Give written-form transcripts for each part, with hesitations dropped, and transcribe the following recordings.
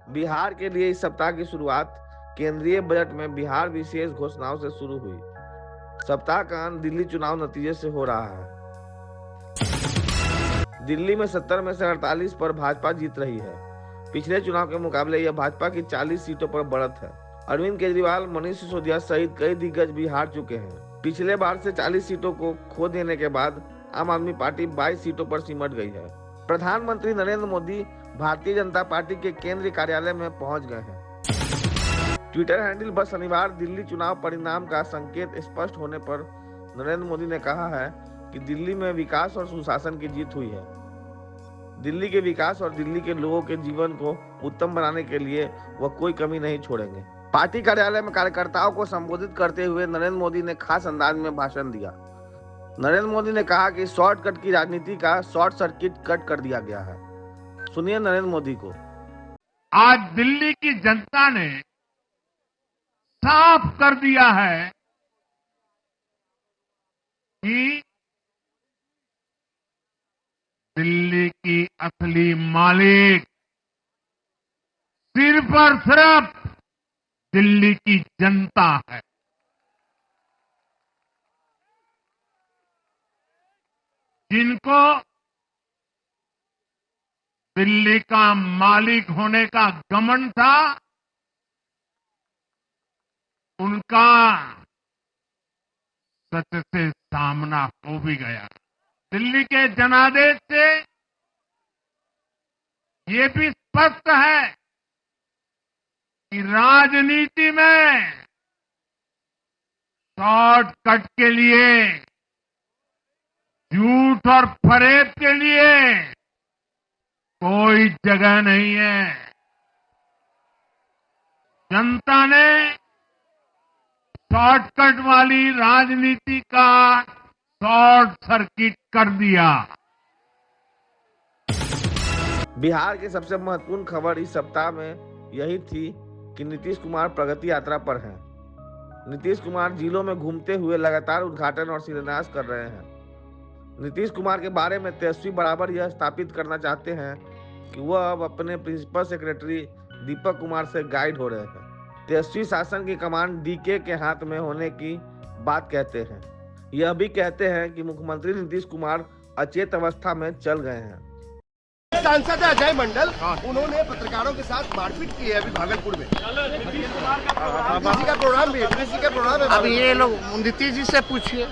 बिहार के लिए इस सप्ताह की शुरुआत केंद्रीय बजट में बिहार विशेष घोषणाओं से शुरू हुई। सप्ताह का अंत दिल्ली चुनाव नतीजे से हो रहा है। दिल्ली में 70 में से 48 पर भाजपा जीत रही है। पिछले चुनाव के मुकाबले यह भाजपा की 40 सीटों पर बढ़त है। अरविंद केजरीवाल, मनीष सिसोदिया सहित कई दिग्गज भी हार चुके हैं। पिछले बार से 40 सीटों को खो देने के बाद आम आदमी पार्टी 22 सीटों पर सिमट गई है। प्रधानमंत्री नरेंद्र मोदी भारतीय जनता पार्टी के केंद्रीय कार्यालय में पहुंच गए हैं। ट्विटर हैंडल पर शनिवार दिल्ली चुनाव परिणाम का संकेत स्पष्ट होने पर नरेंद्र मोदी ने कहा है कि दिल्ली में विकास और सुशासन की जीत हुई है। दिल्ली के विकास और दिल्ली के लोगों के जीवन को उत्तम बनाने के लिए वह कोई कमी नहीं छोड़ेंगे। पार्टी कार्यालय में कार्यकर्ताओं को संबोधित करते हुए नरेंद्र मोदी ने खास अंदाज में भाषण दिया। नरेंद्र मोदी ने कहा कि शॉर्टकट की राजनीति का शॉर्ट सर्किट कट कर दिया गया है। सुनिए नरेंद्र मोदी को। आज दिल्ली की जनता ने साफ कर दिया है कि दिल्ली की असली मालिक सिर्फ और सिर्फ दिल्ली की जनता है। जिनको दिल्ली का मालिक होने का घमंड था, उनका सच से सामना हो भी गया। दिल्ली के जनादेश से ये भी स्पष्ट है कि राजनीति में शॉर्टकट के लिए, झूठ और फरेब के लिए कोई जगह नहीं है। जनता ने शॉर्टकट वाली राजनीति का शॉर्ट सर्किट कर दिया। बिहार की सबसे महत्वपूर्ण खबर इस सप्ताह में यही थी कि नीतीश कुमार प्रगति यात्रा पर हैं। नीतीश कुमार जिलों में घूमते हुए लगातार उद्घाटन और शिलान्यास कर रहे हैं। नीतीश कुमार के बारे में तेजस्वी बराबर यह स्थापित करना चाहते हैं कि वह अब अपने प्रिंसिपल सेक्रेटरी दीपक कुमार से गाइड हो रहे हैं। तेजस्वी शासन की कमान डीके के हाथ में होने की बात कहते हैं। यह भी कहते हैं कि मुख्यमंत्री नीतीश कुमार अचेत अवस्था में चल गए हैं। सांसद अजय मंडल, उन्होंने पत्रकारों के साथ मारपीट की है अभी भागलपुर में। नीतीश का प्रोग्राम है। अब ये लोग नीतीश जी से पूछिए।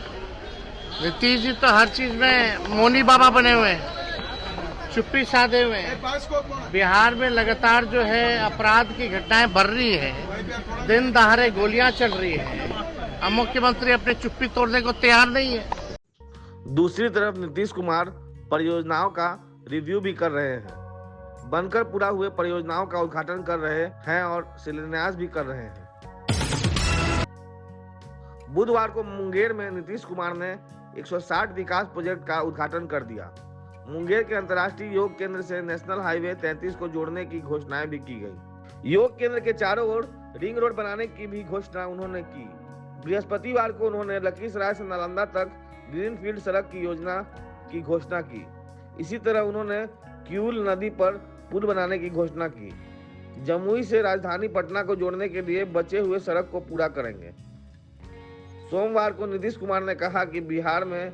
नीतीश जी तो हर चीज में मोनी बाबा बने हुए हैं, चुप्पी साधे हुए हैं। बिहार में लगातार जो है अपराध की घटनाएं बढ़ रही है, दिन दहाड़े गोलियां चल रही है। अब मुख्यमंत्री अपनी चुप्पी तोड़ने को तैयार नहीं है। दूसरी तरफ नीतीश कुमार परियोजनाओं का रिव्यू भी कर रहे हैं। बनकर पूरा हुए परियोजनाओं का उद्घाटन कर रहे हैं और शिलान्यास भी कर रहे हैं। बुधवार को मुंगेर में नीतीश कुमार ने 160 विकास प्रोजेक्ट का उद्घाटन कर दिया। मुंगेर के अंतर्राष्ट्रीय योग केंद्र से नेशनल हाईवे 33 को जोड़ने की घोषणाएं भी की गई। योग केंद्र के चारों ओर रिंग रोड बनाने की भी घोषणा उन्होंने की। बृहस्पतिवार को उन्होंने लखीसराय से नालंदा तक ग्रीनफील्ड सड़क की योजना की घोषणा की। इसी तरह उन्होंने क्यूल नदी पर पुल बनाने की घोषणा की। जमुई से राजधानी पटना को जोड़ने के लिए बचे हुए सड़क को पूरा करेंगे। सोमवार को नीतीश कुमार ने कहा कि बिहार में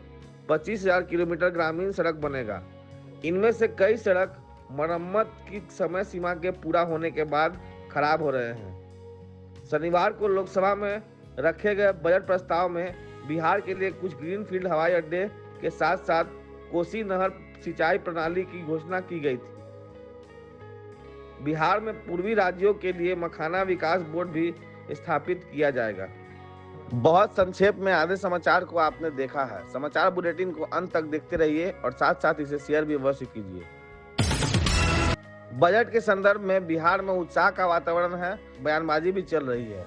25,000 किलोमीटर ग्रामीण सड़क बनेगा। इनमें से कई सड़क मरम्मत की समय सीमा के पूरा होने के बाद खराब हो रहे हैं। शनिवार को लोकसभा में रखे गए बजट प्रस्ताव में बिहार के लिए कुछ ग्रीनफील्ड हवाई अड्डे के साथ साथ कोसी नहर सिंचाई प्रणाली की घोषणा की गई थी। बिहार में पूर्वी राज्यों के लिए मखाना विकास बोर्ड भी स्थापित किया जाएगा। बहुत संक्षेप में आधे समाचार को आपने देखा है। समाचार बुलेटिन को अंत तक देखते रहिए और साथ साथ इसे शेयर भी अवश्य कीजिए। बजट के संदर्भ में बिहार में उत्साह का वातावरण है, बयानबाजी भी चल रही है।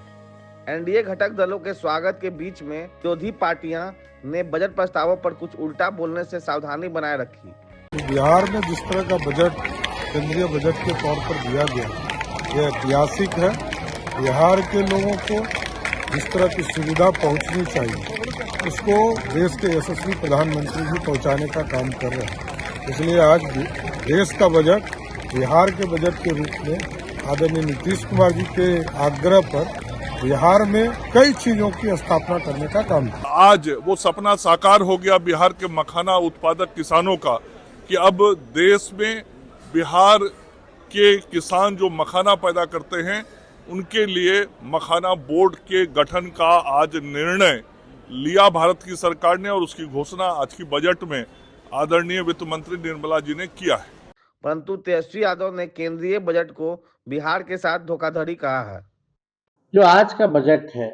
एनडीए घटक दलों के स्वागत के बीच में विरोधी पार्टियां ने बजट प्रस्तावों पर कुछ उल्टा बोलने से सावधानी बनाए रखी। बिहार में जिस तरह का बजट केंद्रीय बजट के तौर पर दिया गया, यह ऐतिहासिक है। बिहार के लोगों को जिस तरह की सुविधा पहुंचनी चाहिए, उसको देश के यशस्वी प्रधानमंत्री जी पहुंचाने का काम कर रहे हैं। इसलिए आज देश का बजट बिहार के बजट के रूप में आदरणीय नीतीश कुमार जी के आग्रह पर बिहार में कई चीजों की स्थापना करने का काम किया। आज वो सपना साकार हो गया बिहार के मखाना उत्पादक किसानों का कि अब देश में बिहार के किसान जो मखाना पैदा करते हैं उनके लिए मखाना बोर्ड के गठन का आज निर्णय लिया भारत की सरकार ने और उसकी घोषणा आज की बजट में आदरणीय वित्त मंत्री निर्मला जी ने किया है। परंतु तेजस्वी यादव ने केंद्रीय बजट को बिहार के साथ धोखाधड़ी कहा है। जो आज का बजट है,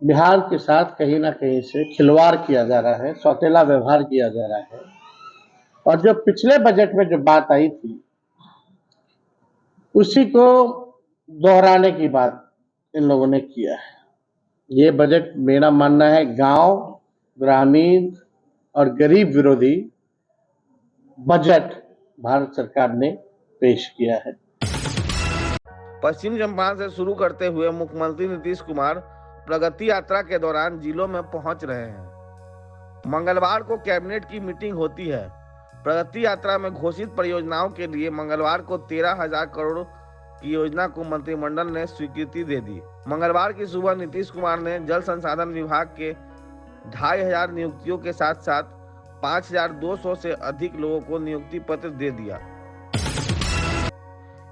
बिहार के साथ कहीं ना कहीं से खिलवाड़ किया जा रहा है, सौतेला व्यवहार किया जा रहा है। और जो पिछले बजट में जो बात आई थी उसी को दोहराने की बात इन लोगों ने किया है। ये बजट मेरा मानना है गांव, ग्रामीण और गरीब विरोधी बजट भारत सरकार ने पेश किया है। पश्चिम चंपारण से शुरू करते हुए मुख्यमंत्री नीतीश कुमार प्रगति यात्रा के दौरान जिलों में पहुंच रहे हैं। मंगलवार को कैबिनेट की मीटिंग होती है। प्रगति यात्रा में घोषित परियोजनाओं के लिए मंगलवार को 13,000 करोड़ की योजना को मंत्रिमंडल ने स्वीकृति दे दी। मंगलवार की सुबह नीतीश कुमार ने जल संसाधन विभाग के 2,500 नियुक्तियों के साथ साथ 5,200 से अधिक लोगों को नियुक्ति पत्र दे दिया।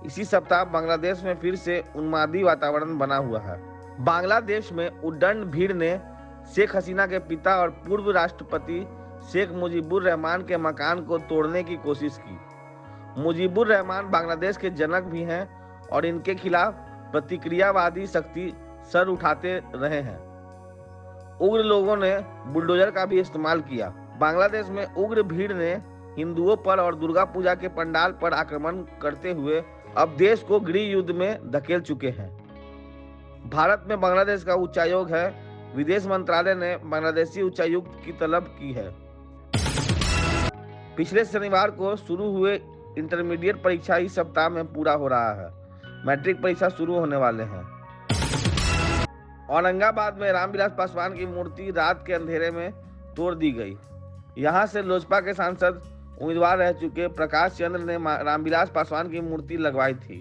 इसी सप्ताह बांग्लादेश में फिर से उन्मादी वातावरण बना हुआ है। बांग्लादेश में उद्दंड भीड़ ने शेख हसीना के पिता और पूर्व राष्ट्रपति शेख मुजीबुर रहमान के मकान को तोड़ने की कोशिश की। मुजीबुर रहमान बांग्लादेश के जनक भी हैं और इनके खिलाफ प्रतिक्रियावादी शक्ति सर उठाते रहे हैं। उग्र लोगों ने बुलडोजर का भी इस्तेमाल किया। बांग्लादेश में उग्र भीड़ ने हिंदुओं पर और दुर्गा पूजा के पंडाल पर आक्रमण करते हुए अब देश को गृह युद्ध में धकेल चुके हैं। भारत में बांग्लादेश का उच्चायोग है। विदेश मंत्रालय ने बांग्लादेशी उच्चायुक्त की तलब की है। पिछले शनिवार को शुरू हुए इंटरमीडिएट परीक्षा इस सप्ताह में पूरा हो रहा है। मैट्रिक परीक्षा शुरू होने वाले हैं। औरंगाबाद में रामविलास पासवान की मूर्ति रात के अंधेरे में तोड़ दी गई। यहां से लोजपा के सांसद उम्मीदवार रह चुके प्रकाश चंद्र ने रामविलास पासवान की मूर्ति लगवाई थी।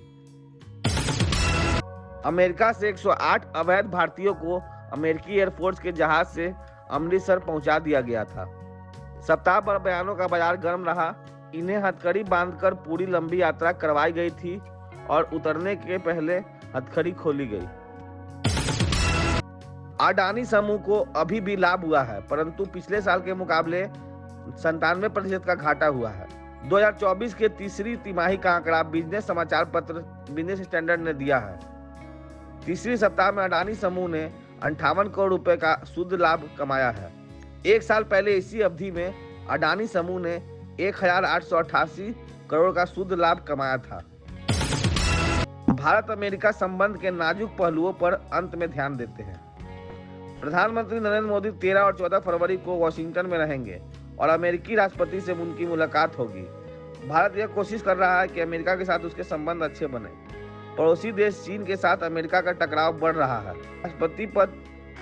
अमेरिका से 108 अवैध भारतीयों को अमेरिकी एयरफोर्स के जहाज से अमृतसर पहुंचा दिया गया था। सप्ताह भर बयानों का बाजार गर्म रहा। इन्हें हथकड़ी बांधकर पूरी लंबी यात्रा करवाई गई थी और उतरने के पहले हथकड़ी खोली गई। अडानी समूह को अभी भी लाभ हुआ है, परंतु पिछले साल के मुकाबले 97% का घाटा हुआ है। 2024 के तीसरी तिमाही का आंकड़ा बिजनेस समाचार पत्र बिजनेस स्टैंडर्ड ने दिया है। तीसरी सप्ताह में अडानी समूह ने 58 करोड़ रुपए का शुद्ध लाभ कमाया है। एक साल पहले इसी अवधि में अडानी समूह ने 1,888 करोड़ का शुद्ध लाभ कमाया था। भारत अमेरिका संबंध के नाजुक पहलुओं पर अंत में ध्यान देते हैं। प्रधानमंत्री नरेंद्र मोदी 13 और 14 फरवरी को वॉशिंगटन में रहेंगे और अमेरिकी राष्ट्रपति से उनकी मुलाकात होगी। भारत यह कोशिश कर रहा है कि अमेरिका के साथ उसके संबंध अच्छे बने। पड़ोसी देश चीन के साथ अमेरिका का टकराव बढ़ रहा है। राष्ट्रपति पद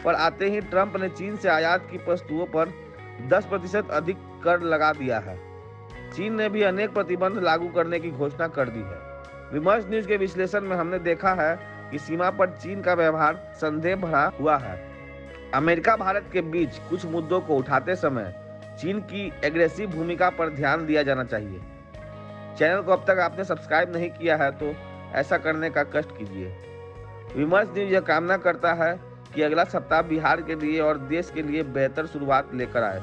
पर आते ही ट्रंप ने चीन से आयात की वस्तुओं पर 10% अधिक कर लगा दिया है। चीन ने भी अनेक प्रतिबंध लागू करने की घोषणा कर दी है। विमर्श न्यूज के विश्लेषण में हमने देखा है कि सीमा पर चीन का व्यवहार संदेह भरा हुआ है। अमेरिका भारत के बीच कुछ मुद्दों को उठाते समय चीन की एग्रेसिव भूमिका पर ध्यान दिया जाना चाहिए। चैनल को अब तक आपने सब्सक्राइब नहीं किया है तो ऐसा करने का कष्ट कीजिए। विमर्श न्यूज यह कामना करता है कि अगला सप्ताह बिहार के लिए और देश के लिए बेहतर शुरुआत लेकर आए।